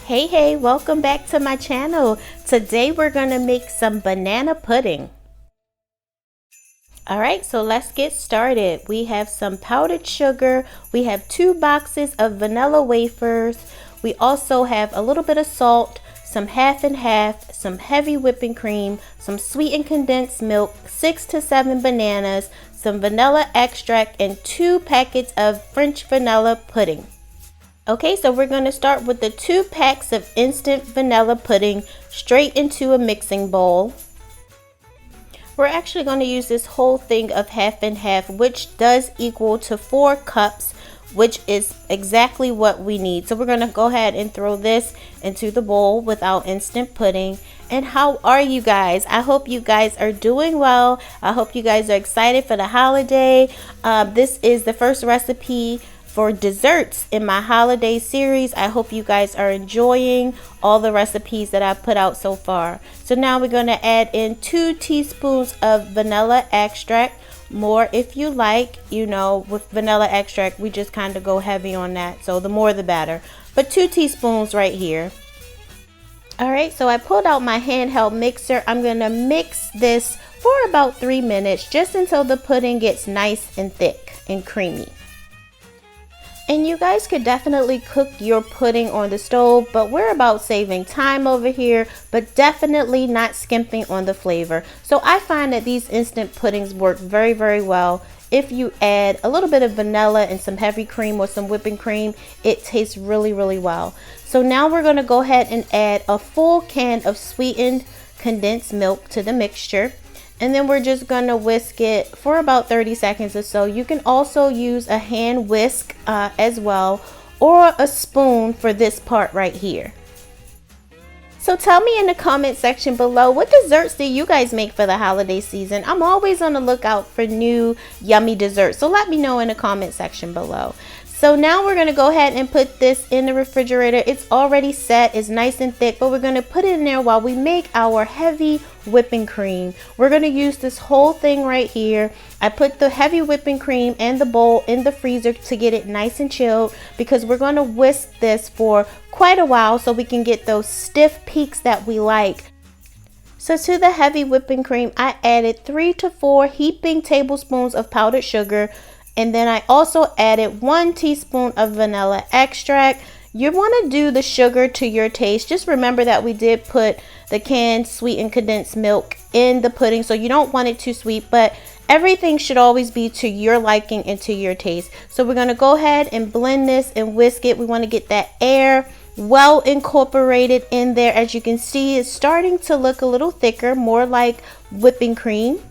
Hey, welcome back to my channel. Today we're gonna make some banana pudding. Alright, so let's get started. We have some powdered sugar, we have 2 boxes of vanilla wafers, we also have a little bit of salt, some half and half, some heavy whipping cream, some sweetened condensed milk, 6 to 7 bananas, some vanilla extract, and 2 packets of French vanilla pudding. Okay, so we're going to start with the 2 packs of instant vanilla pudding straight into a mixing bowl. We're actually going to use this whole thing of half and half, which does equal to 4 cups, which is exactly what we need. So we're going to go ahead and throw this into the bowl with our instant pudding. And how are you guys? I hope you guys are doing well. I hope you guys are excited for the holiday. This is the first recipe for desserts in my holiday series. I hope you guys are enjoying all the recipes that I've put out so far. So now we're going to add in 2 teaspoons of vanilla extract. More if you like. You know, with vanilla extract we just kind of go heavy on that, so the more the better, but 2 teaspoons right here. Alright, so I pulled out my handheld mixer. I'm going to mix this for about 3 minutes, just until the pudding gets nice and thick and creamy. And you guys could definitely cook your pudding on the stove, but we're about saving time over here, but definitely not skimping on the flavor. So I find that these instant puddings work very, very well. If you add a little bit of vanilla and some heavy cream or some whipping cream, it tastes really, really well. So now we're going to go ahead and add a full can of sweetened condensed milk to the mixture. And then we're just going to whisk it for about 30 seconds or so. You can also use a hand whisk as well, or a spoon for this part right here. So tell me in the comment section below, what desserts do you guys make for the holiday season? I'm always on the lookout for new yummy desserts, so let me know in the comment section below. So now we're going to go ahead and put this in the refrigerator. It's already set, it's nice and thick, but we're going to put it in there while we make our heavy whipping cream. We're going to use this whole thing right here. I put the heavy whipping cream and the bowl in the freezer to get it nice and chilled, because we're going to whisk this for quite a while so we can get those stiff peaks that we like. So to the heavy whipping cream, I added 3 to 4 heaping tablespoons of powdered sugar. And then I also added 1 teaspoon of vanilla extract. You want to do the sugar to your taste. Just remember that we did put the canned sweetened condensed milk in the pudding, so you don't want it too sweet, but everything should always be to your liking and to your taste. So we're going to go ahead and blend this and whisk it. We want to get that air well incorporated in there. As you can see, it's starting to look a little thicker, more like whipping cream.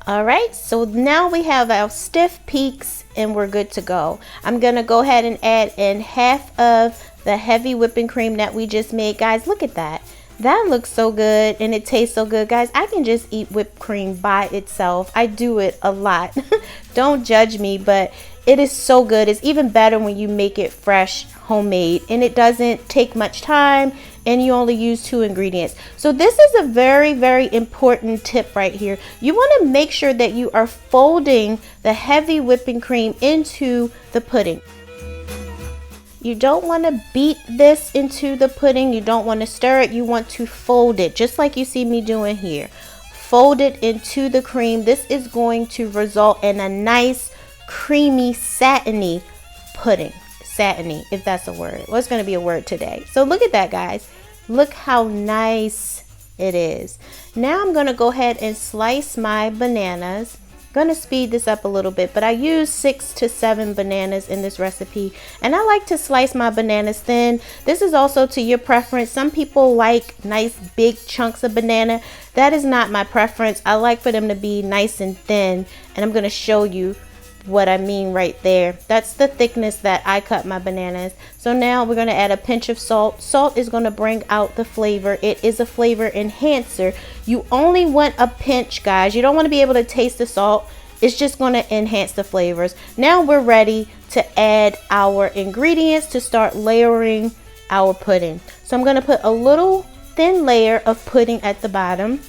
Alright, so now we have our stiff peaks and we're good to go. I'm going to go ahead and add in half of the heavy whipping cream that we just made. Guys, look at that. That looks so good and it tastes so good. Guys, I can just eat whipped cream by itself. I do it a lot. Don't judge me, but it is so good. It's even better when you make it fresh, homemade, and it doesn't take much time, and you only use 2 ingredients. So this is a very, very important tip right here. You want to make sure that you are folding the heavy whipping cream into the pudding. You don't want to beat this into the pudding. You don't want to stir it. You want to fold it, just like you see me doing here. Fold it into the cream. This is going to result in a nice, creamy, satiny pudding. Satiny, if that's a word. Well, it's going to be a word today. So look at that, guys. Look how nice it is. Now I'm going to go ahead and slice my bananas. I'm going to speed this up a little bit, but I use 6 to 7 bananas in this recipe, and I like to slice my bananas thin. This is also to your preference. Some people like nice big chunks of banana. That is not my preference. I like for them to be nice and thin, and I'm going to show you what I mean right there. That's the thickness that I cut my bananas. So now we're going to add a pinch of salt. Salt is going to bring out the flavor. It is a flavor enhancer. You only want a pinch, guys. You don't want to be able to taste the salt. It's just going to enhance the flavors. Now we're ready to add our ingredients to start layering our pudding. So I'm going to put a little thin layer of pudding at the bottom.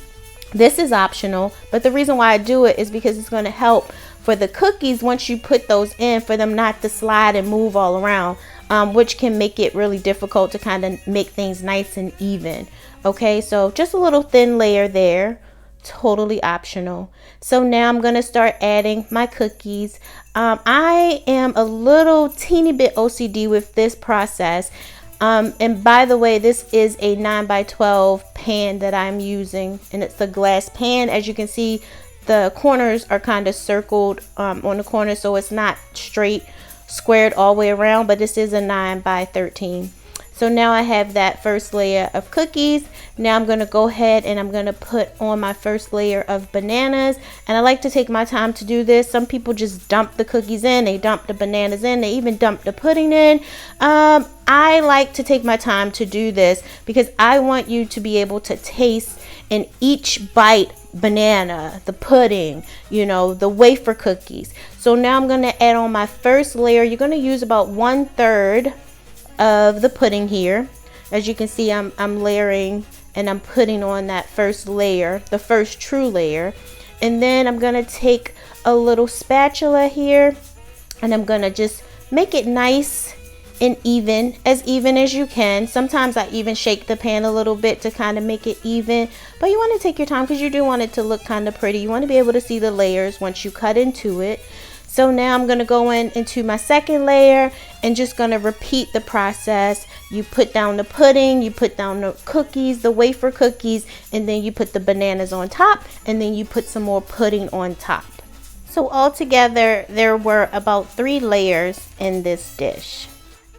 This is optional, but the reason why I do it is because it's going to help for the cookies once you put those in, for them not to slide and move all around. which can make it really difficult to kind of make things nice and even. Okay, so just a little thin layer there, totally optional. So now I'm gonna start adding my cookies. I am a little teeny bit OCD with this process. And by the way, this is a 9x12 pan that I'm using, and it's a glass pan. As you can see, the corners are kind of circled on the corner, so it's not straight squared all the way around, but this is a 9x13. So now I have that first layer of cookies. Now I'm going to go ahead and I'm going to put on my first layer of bananas. And I like to take my time to do this. Some people just dump the cookies in, they dump the bananas in, they even dump the pudding in. I like to take my time to do this because I want you to be able to taste in each bite banana, the pudding, you know, the wafer cookies. So now I'm going to add on my first layer. You're going to use about 1/3 of the pudding here. As you can see, I'm layering and I'm putting on that first layer, the first true layer. And then I'm going to take a little spatula here and I'm going to just make it nice and even as you can. Sometimes I even shake the pan a little bit to kind of make it even, but you want to take your time because you do want it to look kind of pretty. You want to be able to see the layers once you cut into it. So now I'm going to go into my second layer and just going to repeat the process. You put down the pudding, you put down the cookies, the wafer cookies, and then you put the bananas on top, and then you put some more pudding on top. So altogether, there were about 3 layers in this dish.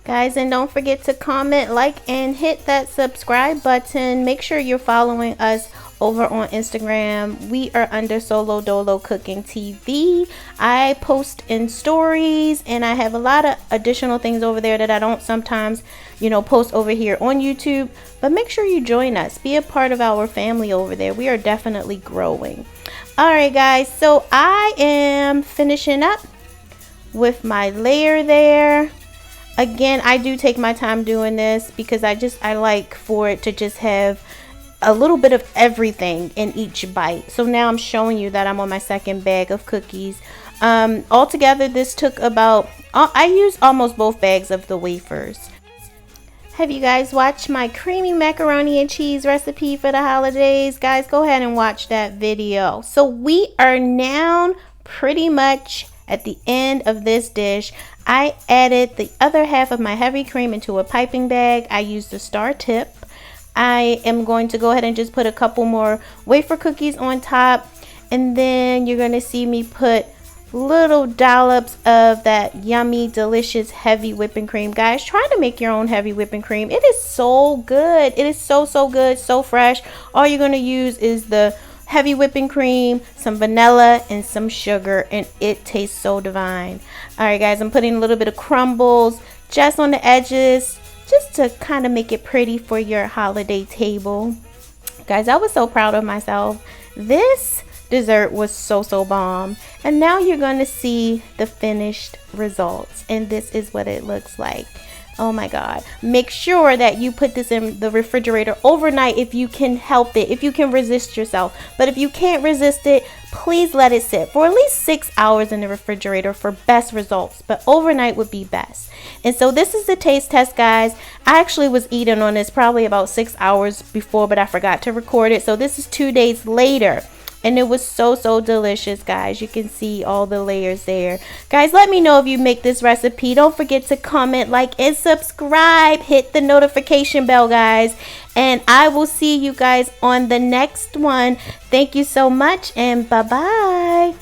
Guys, and don't forget to comment, like, and hit that subscribe button. Make sure you're following us over on Instagram. We are under Solo Dolo Cooking TV. I post in stories and I have a lot of additional things over there that I don't sometimes, you know, post over here on YouTube. But make sure you join us. Be a part of our family over there. We are definitely growing. Alright guys, so I am finishing up with my layer there. Again, I do take my time doing this because I like for it to just have a little bit of everything in each bite. So now I'm showing you that I'm on my second bag of cookies. Altogether, this took about, I used almost both bags of the wafers. Have you guys watched my creamy macaroni and cheese recipe for the holidays? Guys, go ahead and watch that video. So we are now pretty much at the end of this dish. I added the other half of my heavy cream into a piping bag. I used the star tip. I am going to go ahead and just put a couple more wafer cookies on top, and then you're going to see me put little dollops of that yummy, delicious, heavy whipping cream. Guys, try to make your own heavy whipping cream. It is so good. It is so good, so fresh. All you're going to use is the heavy whipping cream, some vanilla, and some sugar, and it tastes so divine. Alright guys, I'm putting a little bit of crumbles just on the edges, just to kind of make it pretty for your holiday table. Guys, I was so proud of myself. This dessert was so bomb. And now you're going to see the finished results, and this is what it looks like. Oh my God. Make sure that you put this in the refrigerator overnight if you can help it, if you can resist yourself. But if you can't resist it, please let it sit for at least 6 hours in the refrigerator for best results. But overnight would be best. And so this is the taste test, guys. I actually was eating on this probably about 6 hours before, but I forgot to record it. So this is 2 days later. And it was so delicious, guys. You can see all the layers there. Guys, let me know if you make this recipe. Don't forget to comment, like, and subscribe. Hit the notification bell, guys. And I will see you guys on the next one. Thank you so much, and bye-bye.